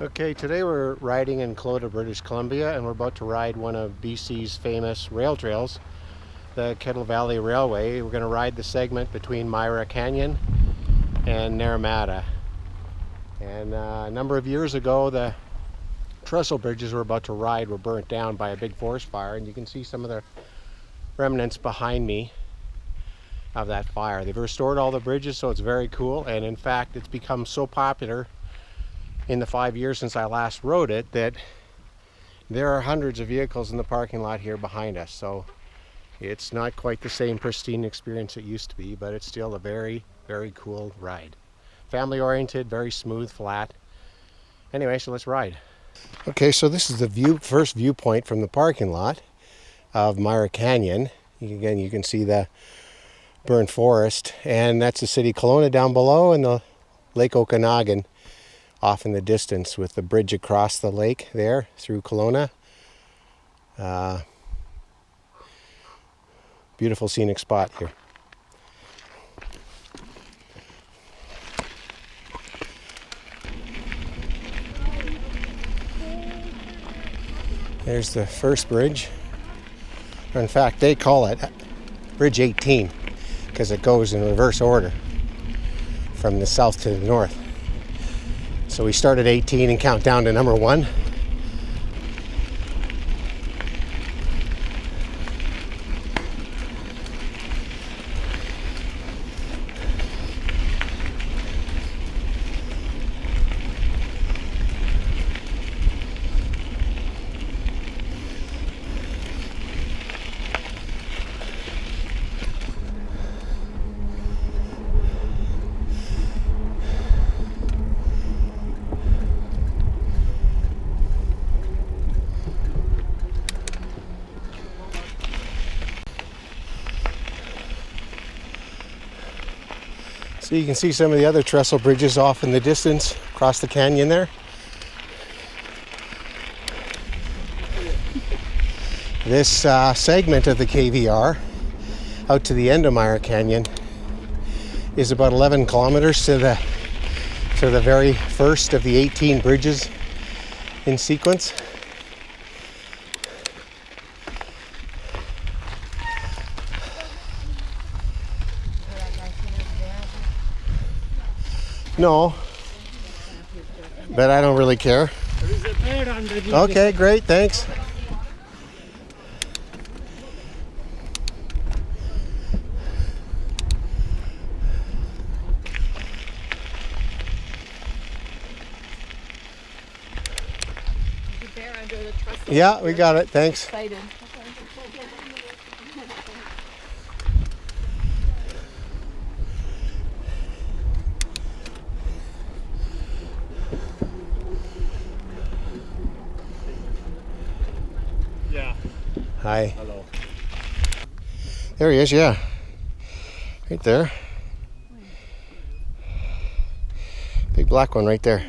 Okay, today we're riding in Kelowna, British Columbia, and we're about to ride one of BC's famous rail trails, the Kettle Valley Railway. We're going to ride the segment between Myra Canyon and Naramata. And a number of years ago, the trestle bridges we're about to ride were burnt down by a big forest fire, and you can see some of the remnants behind me of that fire. They've restored all the bridges, so it's very cool, and in fact it's become so popular in the 5 years since I last rode it that there are hundreds of vehicles in the parking lot here behind us. So it's not quite the same pristine experience it used to be, but it's still a very, very cool ride. Family oriented, very smooth, flat. Anyway, so let's ride. Okay, so this is the first viewpoint from the parking lot of Myra Canyon. Again, you can see the burned forest, and that's the city Kelowna down below, and the Lake Okanagan off in the distance with the bridge across the lake there through Kelowna. Beautiful scenic spot here. There's the first bridge. Or in fact, they call it Bridge 18 because it goes in reverse order from the south to the north. So we start at 18 and count down to number 1. So you can see some of the other trestle bridges off in the distance across the canyon there. This segment of the KVR out to the end of Myra Canyon is about 11 kilometers to the very first of the 18 bridges in sequence. No, but I don't really care. Okay, great, thanks. Yeah, we got it, thanks. Excited. Yeah. Hi. Hello. There he is, yeah. Right there. Big black one right there.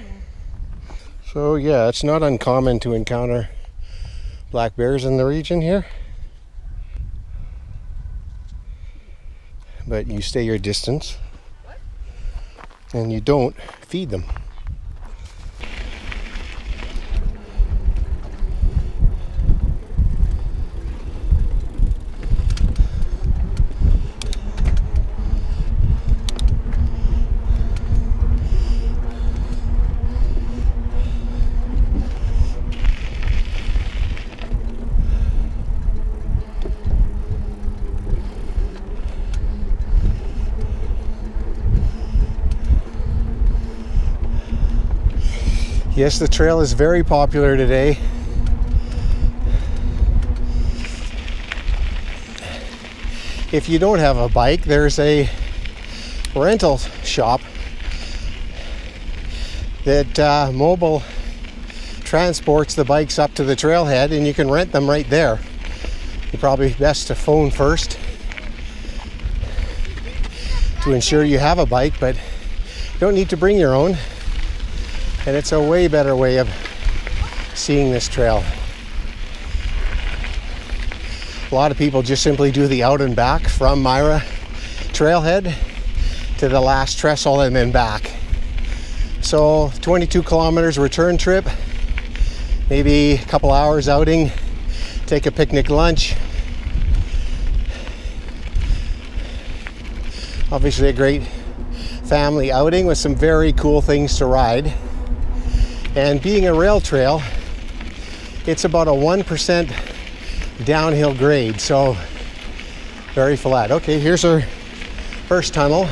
So yeah, it's not uncommon to encounter black bears in the region here. But you stay your distance and you don't feed them. Yes, the trail is very popular today. If you don't have a bike, there's a rental shop that mobile transports the bikes up to the trailhead, and you can rent them right there. You're probably best to phone first to ensure you have a bike, but you don't need to bring your own. And it's a way better way of seeing this trail. A lot of people just simply do the out and back from Myra trailhead to the last trestle and then back. So 22 kilometers return trip, maybe a couple hours outing, take a picnic lunch. Obviously a great family outing with some very cool things to ride. And being a rail trail, it's about a 1% downhill grade, so very flat. Okay, here's our first tunnel.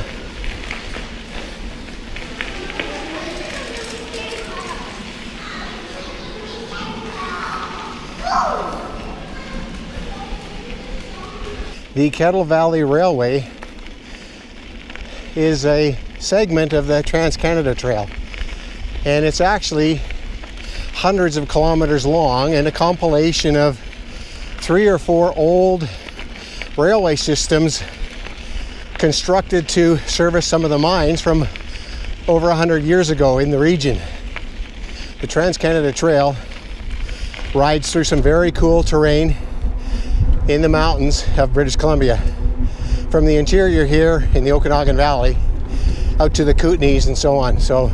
The Kettle Valley Railway is a segment of the Trans-Canada Trail, and it's actually hundreds of kilometers long and a compilation of 3 or 4 old railway systems constructed to service some of the mines from over 100 years ago in the region. The Trans-Canada Trail rides through some very cool terrain in the mountains of British Columbia, from the interior here in the Okanagan Valley out to the Kootenays and so on. So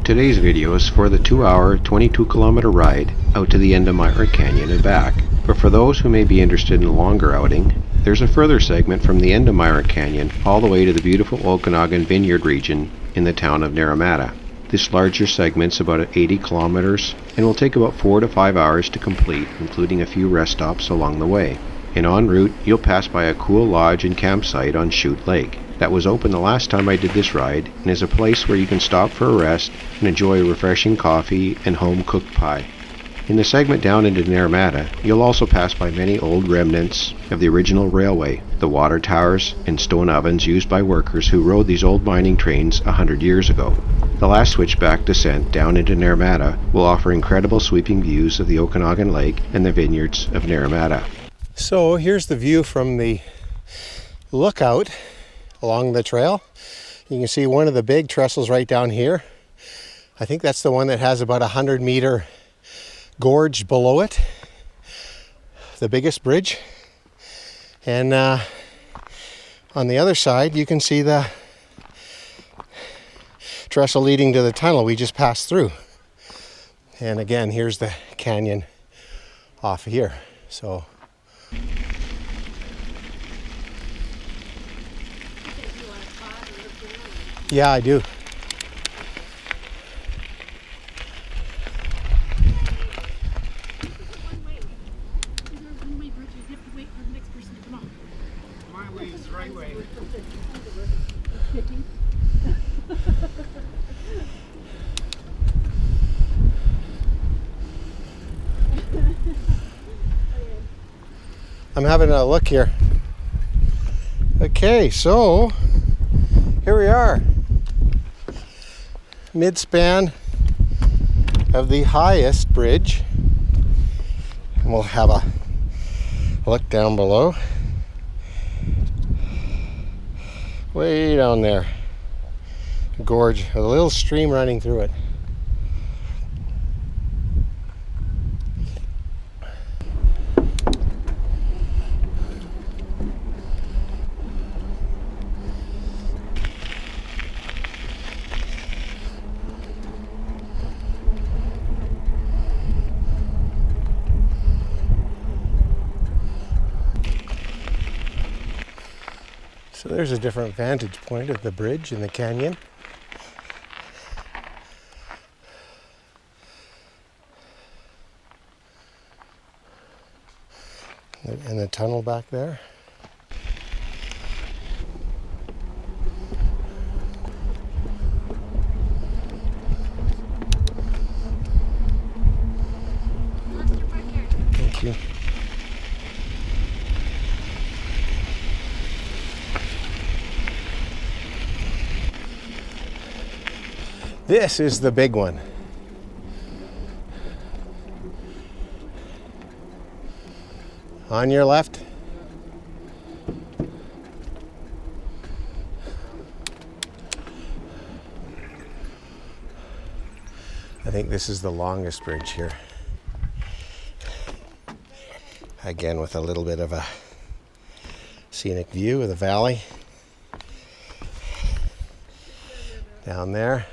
today's video is for the 2-hour 22-kilometer ride out to the end of Myra Canyon and back. But for those who may be interested in a longer outing, there's a further segment from the end of Myra Canyon all the way to the beautiful Okanagan Vineyard region in the town of Naramata. This larger segment's about 80 kilometers and will take about 4 to 5 hours to complete, including a few rest stops along the way. And en route, you'll pass by a cool lodge and campsite on Chute Lake. That was open the last time I did this ride and is a place where you can stop for a rest and enjoy a refreshing coffee and home-cooked pie. In the segment down into Naramata, you'll also pass by many old remnants of the original railway, the water towers and stone ovens used by workers who rode these old mining trains 100 years ago. The last switchback descent down into Naramata will offer incredible sweeping views of the Okanagan Lake and the vineyards of Naramata. So here's the view from the lookout along the trail. You can see one of the big trestles right down here. I think that's the one that has about 100-meter gorge below it, the biggest bridge. And on the other side you can see the trestle leading to the tunnel we just passed through. And again, here's the canyon off here. So yeah, I do. I'm having a look here. Okay, so here we are, mid-span of the highest bridge, and we'll have a look down below. Way down there, gorge with a little stream running through it. So there's a different vantage point of the bridge in the canyon. And the tunnel back there. Thank you. This is the big one. On your left. I think this is the longest bridge here. Again, with a little bit of a scenic view of the valley. Down there.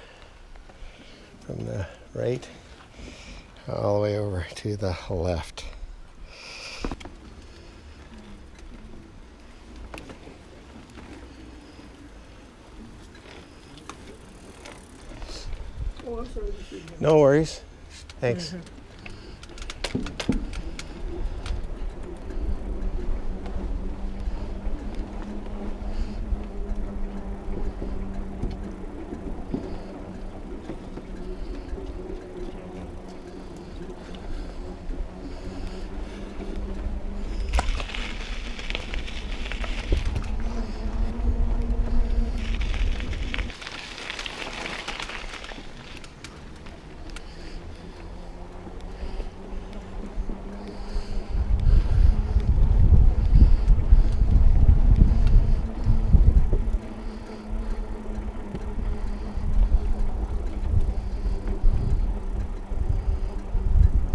from the right all the way over to the left. Oh, I'm sorry. No worries. Thanks.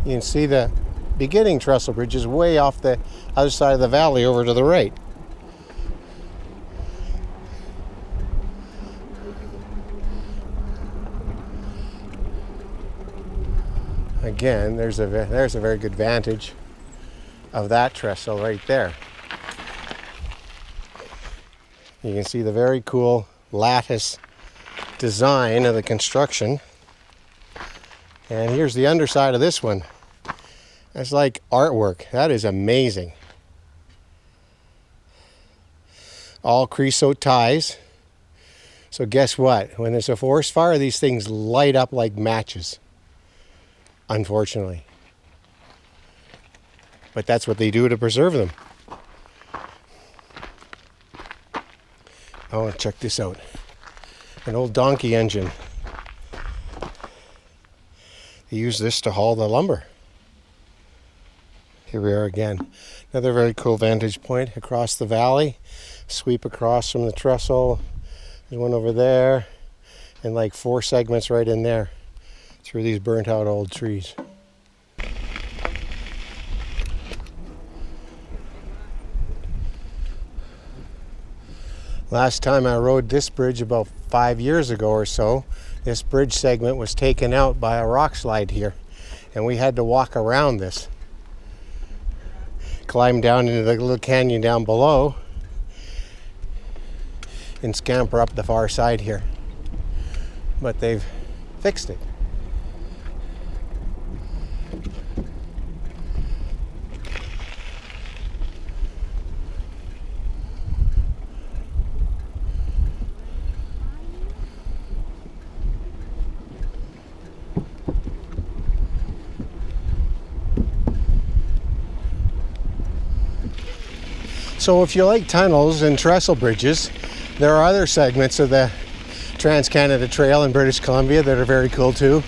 You can see the beginning trestle bridge is way off the other side of the valley over to the right. Again, there's a very good vantage of that trestle right there. You can see the very cool lattice design of the construction. And here's the underside of this one. That's like artwork. That is amazing. All creosote ties. So guess what? When there's a forest fire, these things light up like matches. Unfortunately. But that's what they do to preserve them. Oh, check this out. An old donkey engine. They use this to haul the lumber. Here we are again. Another very cool vantage point across the valley. Sweep across from the trestle. There's one over there. And like 4 segments right in there through these burnt out old trees. Last time I rode this bridge about 5 years ago or so, this bridge segment was taken out by a rock slide here, and we had to walk around this. Climb down into the little canyon down below and scamper up the far side here. But they've fixed it. So if you like tunnels and trestle bridges, there are other segments of the Trans-Canada Trail in British Columbia that are very cool too.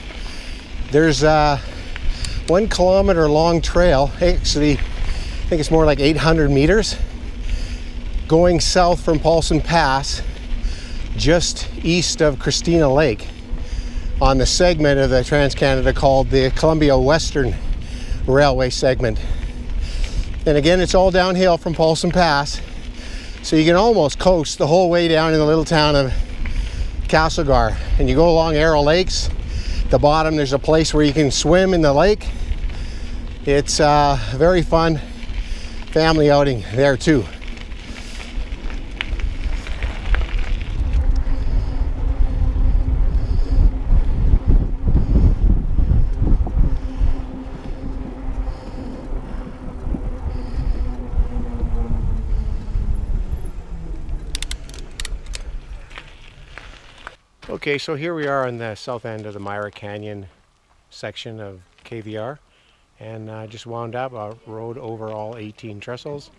There's a 1 kilometer long trail, actually I think it's more like 800 meters, going south from Paulson Pass, just east of Christina Lake, on the segment of the Trans-Canada called the Columbia Western Railway segment. And again, it's all downhill from Paulson Pass, so you can almost coast the whole way down in the little town of Castlegar. And you go along Arrow Lakes. At the bottom, there's a place where you can swim in the lake. It's a very fun family outing there too. Okay, so here we are on the south end of the Myra Canyon section of KVR, and just wound up. I rode over all 18 trestles.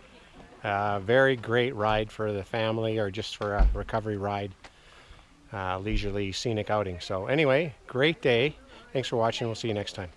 Very great ride for the family or just for a recovery ride, leisurely scenic outing. So anyway, great day. Thanks for watching. We'll see you next time.